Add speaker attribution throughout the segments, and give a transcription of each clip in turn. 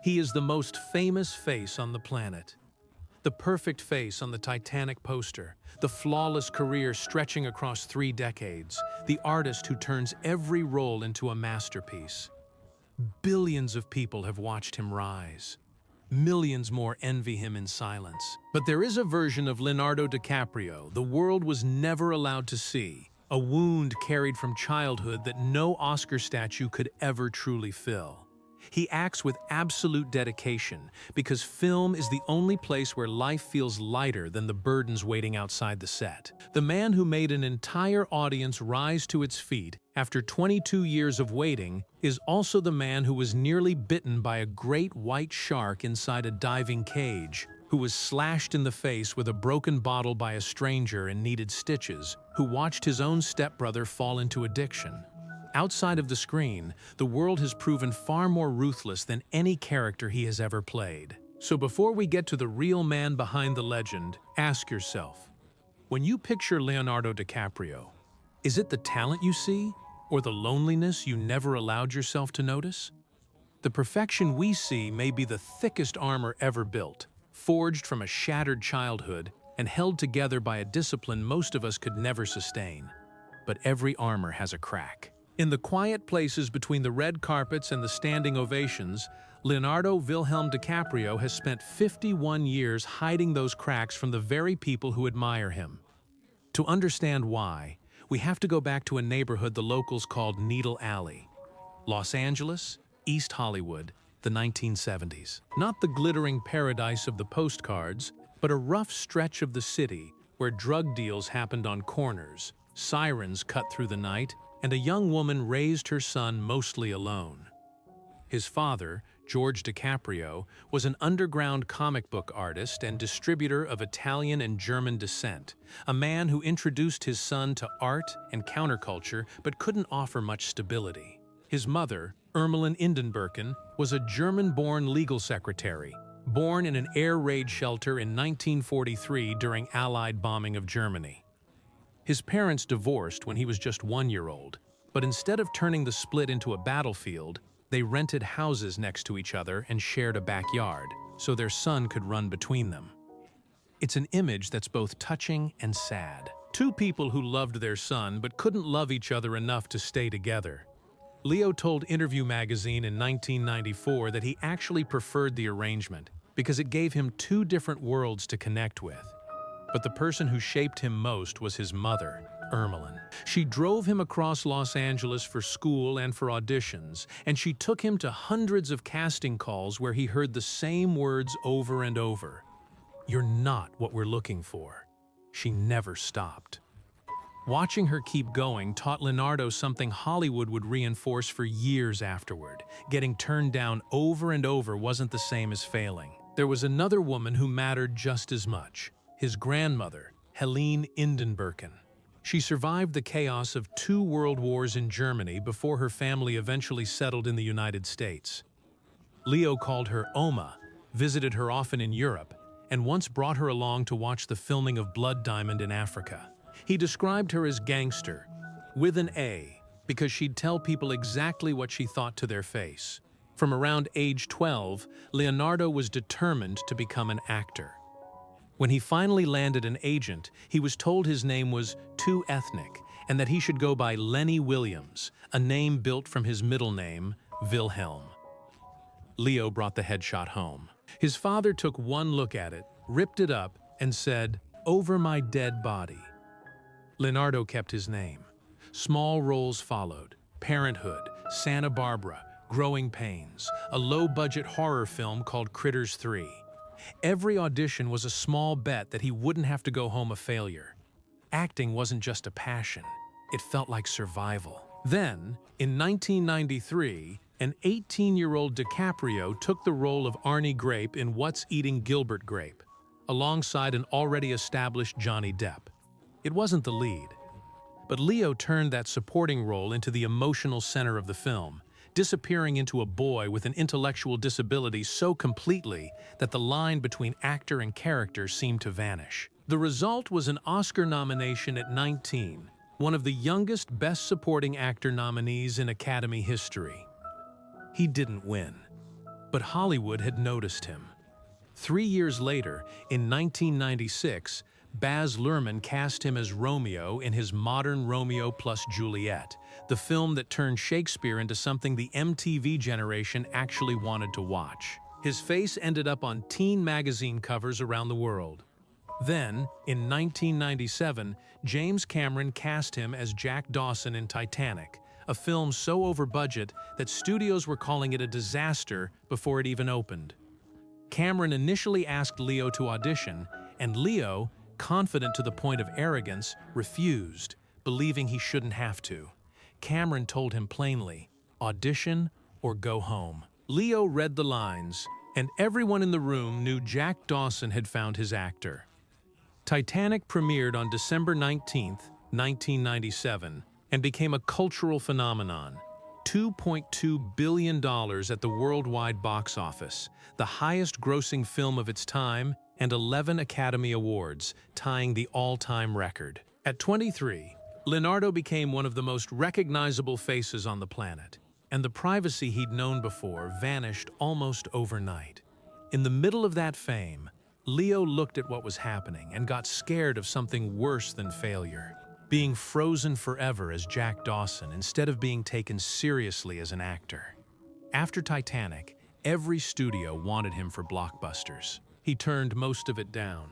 Speaker 1: He is the most famous face on the planet. The perfect face on the Titanic poster, the flawless career stretching across 3 decades, the artist who turns every role into a masterpiece. Billions of people have watched him rise. Millions more envy him in silence. But there is a version of Leonardo DiCaprio the world was never allowed to see, a wound carried from childhood that no Oscar statue could ever truly fill. He acts with absolute dedication because film is the only place where life feels lighter than the burdens waiting outside the set. The man who made an entire audience rise to its feet after 22 years of waiting is also the man who was nearly bitten by a great white shark inside a diving cage, who was slashed in the face with a broken bottle by a stranger and needed stitches, who watched his own stepbrother fall into addiction. Outside of the screen, the world has proven far more ruthless than any character he has ever played. So before we get to the real man behind the legend, ask yourself, when you picture Leonardo DiCaprio, is it the talent you see, or the loneliness you never allowed yourself to notice? The perfection we see may be the thickest armor ever built, forged from a shattered childhood and held together by a discipline most of us could never sustain. But every armor has a crack. In the quiet places between the red carpets and the standing ovations, Leonardo Wilhelm DiCaprio has spent 51 years hiding those cracks from the very people who admire him. To understand why, we have to go back to a neighborhood the locals called Needle Alley, Los Angeles, East Hollywood, the 1970s. Not the glittering paradise of the postcards, but a rough stretch of the city where drug deals happened on corners, sirens cut through the night, and a young woman raised her son mostly alone. His father, George DiCaprio, was an underground comic book artist and distributor of Italian and German descent, a man who introduced his son to art and counterculture but couldn't offer much stability. His mother, Ermelyn Indenberken, was a German-born legal secretary, born in an air raid shelter in 1943 during Allied bombing of Germany. His parents divorced when he was just 1 year old, but instead of turning the split into a battlefield, they rented houses next to each other and shared a backyard, so their son could run between them. It's an image that's both touching and sad. 2 people who loved their son but couldn't love each other enough to stay together. Leo told Interview magazine in 1994 that he actually preferred the arrangement because it gave him 2 different worlds to connect with. But the person who shaped him most was his mother, Ermelyn. She drove him across Los Angeles for school and for auditions, and she took him to hundreds of casting calls where he heard the same words over and over. "You're not what we're looking for." She never stopped. Watching her keep going taught Leonardo something Hollywood would reinforce for years afterward. Getting turned down over and over wasn't the same as failing. There was another woman who mattered just as much. His grandmother, Helene Indenberken. She survived the chaos of 2 world wars in Germany before her family eventually settled in the United States. Leo called her Oma, visited her often in Europe, and once brought her along to watch the filming of Blood Diamond in Africa. He described her as gangster, with an A, because she'd tell people exactly what she thought to their face. From around age 12, Leonardo was determined to become an actor. When he finally landed an agent, he was told his name was too ethnic and that he should go by Lenny Williams, a name built from his middle name, Wilhelm. Leo brought the headshot home. His father took one look at it, ripped it up, and said, "Over my dead body." Leonardo kept his name. Small roles followed: Parenthood, Santa Barbara, Growing Pains, a low-budget horror film called Critters 3. Every audition was a small bet that he wouldn't have to go home a failure. Acting wasn't just a passion, it felt like survival. Then, in 1993, an 18-year-old DiCaprio took the role of Arnie Grape in What's Eating Gilbert Grape, alongside an already established Johnny Depp. It wasn't the lead, but Leo turned that supporting role into the emotional center of the film, disappearing into a boy with an intellectual disability so completely that the line between actor and character seemed to vanish. The result was an Oscar nomination at 19, one of the youngest Best Supporting Actor nominees in Academy history. He didn't win, but Hollywood had noticed him. 3 years later, in 1996, Baz Luhrmann cast him as Romeo in his modern Romeo plus Juliet, the film that turned Shakespeare into something the MTV generation actually wanted to watch. His face ended up on teen magazine covers around the world. Then, in 1997, James Cameron cast him as Jack Dawson in Titanic, a film so over budget that studios were calling it a disaster before it even opened. Cameron initially asked Leo to audition, and Leo, confident to the point of arrogance, refused, believing he shouldn't have to. Cameron told him plainly, "Audition or go home." Leo read the lines, and everyone in the room knew Jack Dawson had found his actor. Titanic premiered on December 19, 1997, and became a cultural phenomenon. $2.2 billion at the worldwide box office, the highest-grossing film of its time, and 11 Academy Awards, tying the all-time record. At 23, Leonardo became one of the most recognizable faces on the planet, and the privacy he'd known before vanished almost overnight. In the middle of that fame, Leo looked at what was happening and got scared of something worse than failure, being frozen forever as Jack Dawson instead of being taken seriously as an actor. After Titanic, every studio wanted him for blockbusters. He turned most of it down.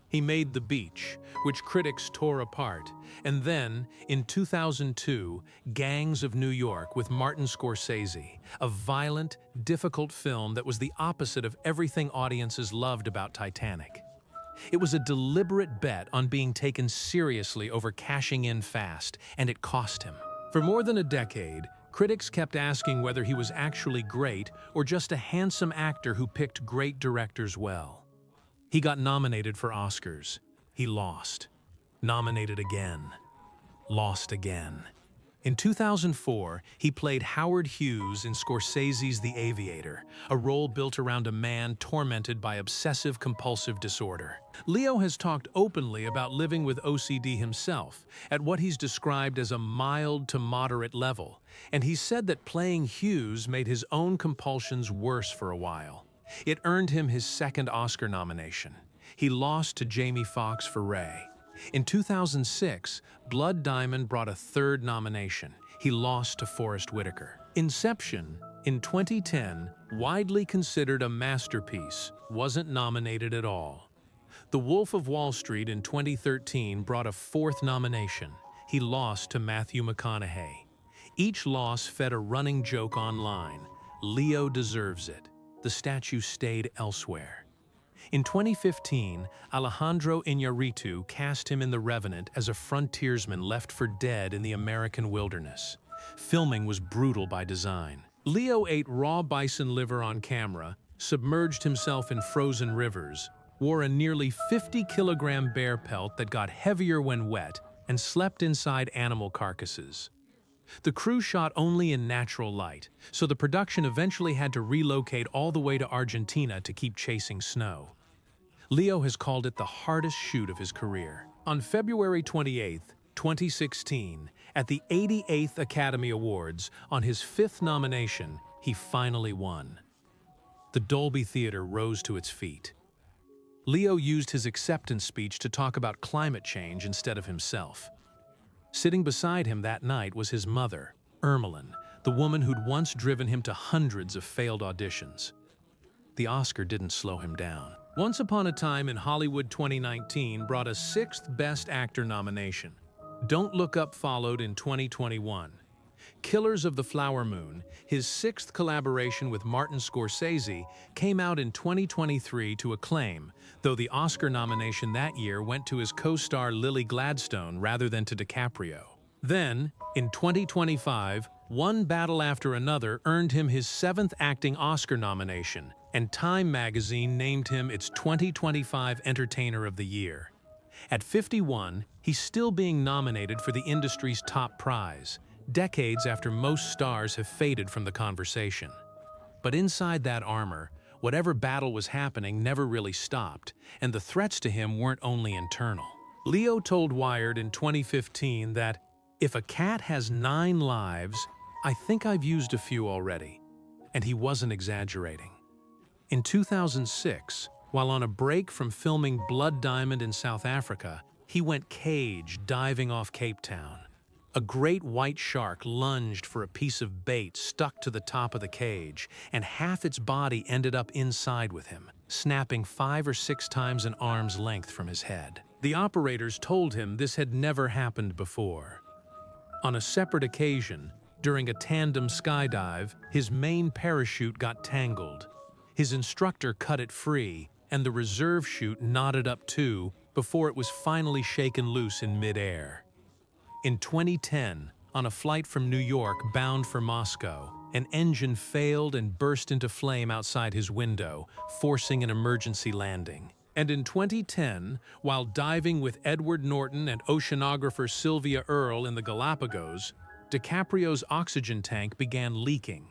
Speaker 1: He made The Beach, which critics tore apart, and then, in 2002, Gangs of New York with Martin Scorsese, a violent, difficult film that was the opposite of everything audiences loved about Titanic. It was a deliberate bet on being taken seriously over cashing in fast, and it cost him. For more than a decade, critics kept asking whether he was actually great or just a handsome actor who picked great directors well. He got nominated for Oscars. He lost. Nominated again. Lost again. In 2004, he played Howard Hughes in Scorsese's The Aviator, a role built around a man tormented by obsessive-compulsive disorder. Leo has talked openly about living with OCD himself, at what he's described as a mild to moderate level, and he said that playing Hughes made his own compulsions worse for a while. It earned him his second Oscar nomination. He lost to Jamie Foxx for Ray. In 2006, Blood Diamond brought a third nomination. He lost to Forest Whitaker. Inception, in 2010, widely considered a masterpiece, wasn't nominated at all. The Wolf of Wall Street in 2013 brought a fourth nomination. He lost to Matthew McConaughey. Each loss fed a running joke online. Leo deserves it. The statue stayed elsewhere. In 2015, Alejandro Iñárritu cast him in The Revenant as a frontiersman left for dead in the American wilderness. Filming was brutal by design. Leo ate raw bison liver on camera, submerged himself in frozen rivers, wore a nearly 50-kilogram bear pelt that got heavier when wet, and slept inside animal carcasses. The crew shot only in natural light, so the production eventually had to relocate all the way to Argentina to keep chasing snow. Leo has called it the hardest shoot of his career. On February 28, 2016, at the 88th Academy Awards, on his fifth nomination, he finally won. The Dolby Theater rose to its feet. Leo used his acceptance speech to talk about climate change instead of himself. Sitting beside him that night was his mother, Ermeline, the woman who'd once driven him to hundreds of failed auditions. The Oscar didn't slow him down. Once Upon a Time in Hollywood 2019 brought a sixth Best Actor nomination. Don't Look Up followed in 2021. Killers of the Flower Moon, his sixth collaboration with Martin Scorsese, came out in 2023 to acclaim, though the Oscar nomination that year went to his co-star Lily Gladstone rather than to DiCaprio. Then, in 2025, One Battle After Another earned him his seventh acting Oscar nomination, and Time magazine named him its 2025 Entertainer of the Year. At 51, he's still being nominated for the industry's top prize, decades after most stars have faded from the conversation. But inside that armor, whatever battle was happening never really stopped, and the threats to him weren't only internal. Leo told Wired in 2015 that, "If a cat has 9 lives, I think I've used a few already." And he wasn't exaggerating. In 2006, while on a break from filming Blood Diamond in South Africa, he went cage diving off Cape Town. A great white shark lunged for a piece of bait stuck to the top of the cage, and half its body ended up inside with him, snapping 5 or 6 times an arm's length from his head. The operators told him this had never happened before. On a separate occasion, during a tandem skydive, his main parachute got tangled. His instructor cut it free, and the reserve chute knotted up too before it was finally shaken loose in midair. In 2010, on a flight from New York bound for Moscow, an engine failed and burst into flame outside his window, forcing an emergency landing. And in 2010, while diving with Edward Norton and oceanographer Sylvia Earle in the Galapagos, DiCaprio's oxygen tank began leaking.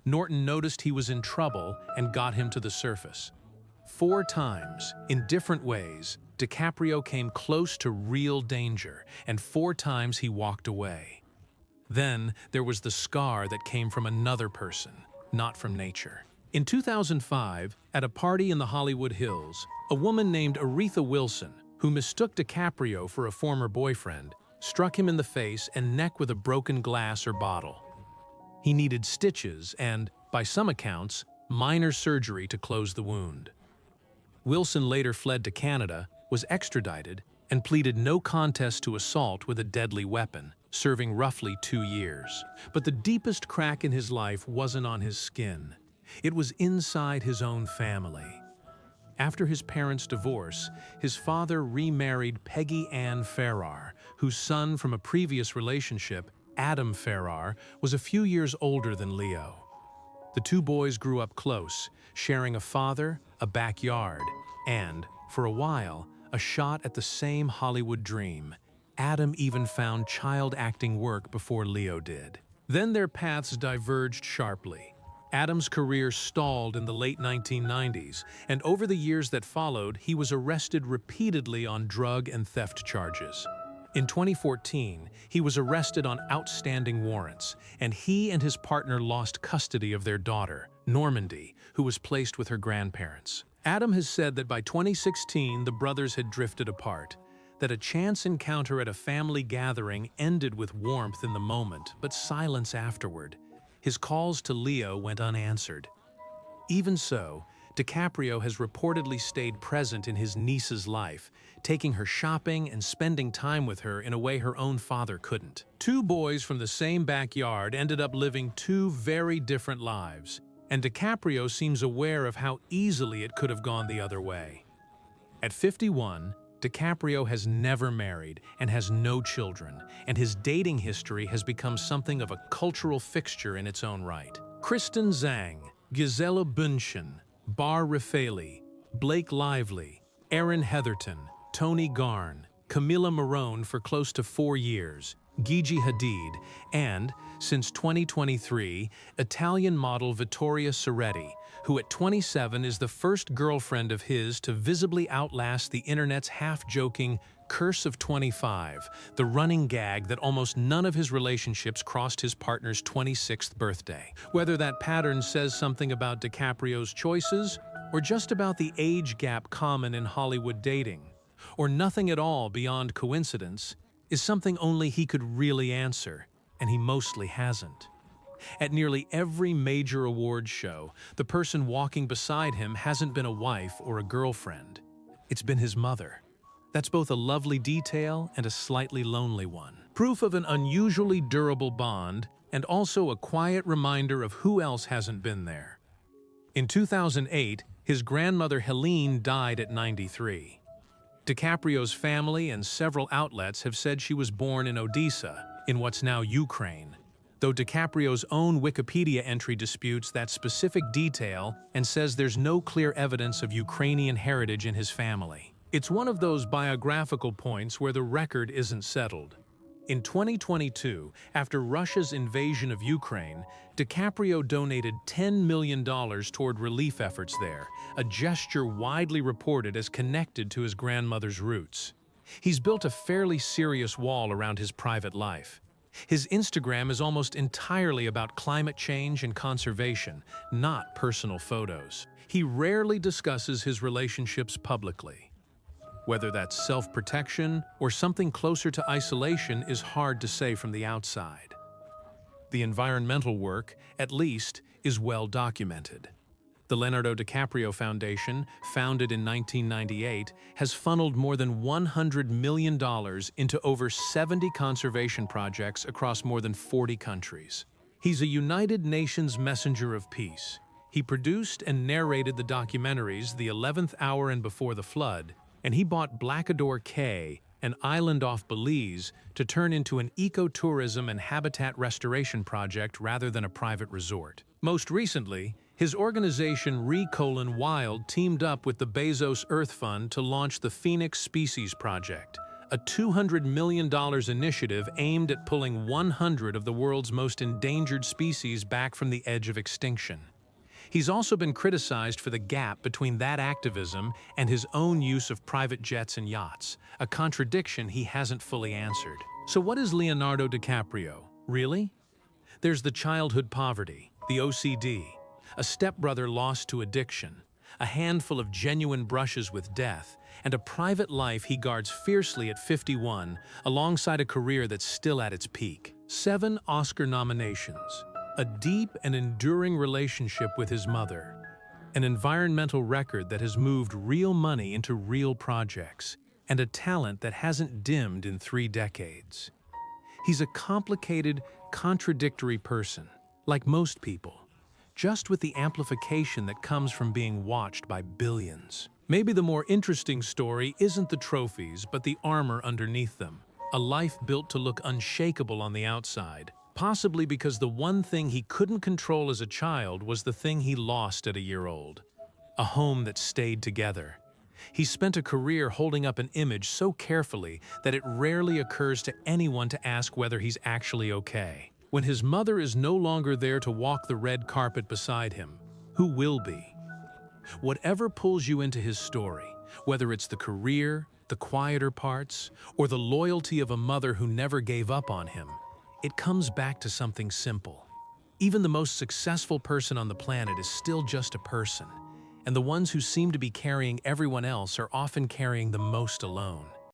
Speaker 1: Norton noticed he was in trouble and got him to the surface. 4 times, in different ways, DiCaprio came close to real danger, and 4 times he walked away. Then there was the scar that came from another person, not from nature. In 2005, at a party in the Hollywood Hills, a woman named Aretha Wilson, who mistook DiCaprio for a former boyfriend, struck him in the face and neck with a broken glass or bottle. He needed stitches and, by some accounts, minor surgery to close the wound. Wilson later fled to Canada, was extradited, and pleaded no contest to assault with a deadly weapon, serving roughly 2 years. But the deepest crack in his life wasn't on his skin. It was inside his own family. After his parents' divorce, his father remarried Peggy Ann Farrar, whose son from a previous relationship, Adam Farrar, was a few years older than Leo. The 2 boys grew up close, sharing a father, a backyard, and, for a while, a shot at the same Hollywood dream. Adam even found child acting work before Leo did. Then their paths diverged sharply. Adam's career stalled in the late 1990s, and over the years that followed, he was arrested repeatedly on drug and theft charges. In 2014, he was arrested on outstanding warrants, and he and his partner lost custody of their daughter, Normandy, who was placed with her grandparents. Adam has said that by 2016, the brothers had drifted apart, that a chance encounter at a family gathering ended with warmth in the moment, but silence afterward. His calls to Leo went unanswered. Even so, DiCaprio has reportedly stayed present in his niece's life, taking her shopping and spending time with her in a way her own father couldn't. 2 boys from the same backyard ended up living 2 very different lives, and DiCaprio seems aware of how easily it could have gone the other way. At 51, DiCaprio has never married and has no children, and his dating history has become something of a cultural fixture in its own right. Kristen Zhang, Gisela Bündchen, Bar Raffaeli, Blake Lively, Aaron Heatherton, Tony Garn, Camila Morrone for close to 4 years, Gigi Hadid, and, since 2023, Italian model Vittoria Soretti, who at 27 is the first girlfriend of his to visibly outlast the internet's half-joking Curse of 25, the running gag that almost none of his relationships crossed his partner's 26th birthday. Whether that pattern says something about DiCaprio's choices, or just about the age gap common in Hollywood dating, or nothing at all beyond coincidence, is something only he could really answer, and he mostly hasn't. At nearly every major awards show, the person walking beside him hasn't been a wife or a girlfriend. It's been his mother. That's both a lovely detail and a slightly lonely one. Proof of an unusually durable bond, and also a quiet reminder of who else hasn't been there. In 2008, his grandmother Helene died at 93. DiCaprio's family and several outlets have said she was born in Odessa, in what's now Ukraine, though DiCaprio's own Wikipedia entry disputes that specific detail and says there's no clear evidence of Ukrainian heritage in his family. It's one of those biographical points where the record isn't settled. In 2022, after Russia's invasion of Ukraine, DiCaprio donated $10 million toward relief efforts there, a gesture widely reported as connected to his grandmother's roots. He's built a fairly serious wall around his private life. His Instagram is almost entirely about climate change and conservation, not personal photos. He rarely discusses his relationships publicly. Whether that's self-protection or something closer to isolation is hard to say from the outside. The environmental work, at least, is well documented. The Leonardo DiCaprio Foundation, founded in 1998, has funneled more than $100 million into over 70 conservation projects across more than 40 countries. He's a United Nations messenger of peace. He produced and narrated the documentaries The 11th Hour and Before the Flood, and he bought Blackador Cay, an island off Belize, to turn into an ecotourism and habitat restoration project rather than a private resort. Most recently, his organization Wild teamed up with the Bezos Earth Fund to launch the Phoenix Species Project, a $200 million initiative aimed at pulling 100 of the world's most endangered species back from the edge of extinction. He's also been criticized for the gap between that activism and his own use of private jets and yachts, a contradiction he hasn't fully answered. So what is Leonardo DiCaprio, really? There's the childhood poverty, the OCD, a stepbrother lost to addiction, a handful of genuine brushes with death, and a private life he guards fiercely at 51, alongside a career that's still at its peak. 7 Oscar nominations, a deep and enduring relationship with his mother, an environmental record that has moved real money into real projects, and a talent that hasn't dimmed in 3 decades. He's a complicated, contradictory person, like most people, just with the amplification that comes from being watched by billions. Maybe the more interesting story isn't the trophies, but the armor underneath them. A life built to look unshakable on the outside, possibly because the one thing he couldn't control as a child was the thing he lost at a year old. A home that stayed together. He spent a career holding up an image so carefully that it rarely occurs to anyone to ask whether he's actually okay. When his mother is no longer there to walk the red carpet beside him, who will be? Whatever pulls you into his story, whether it's the career, the quieter parts, or the loyalty of a mother who never gave up on him, it comes back to something simple. Even the most successful person on the planet is still just a person, and the ones who seem to be carrying everyone else are often carrying the most alone.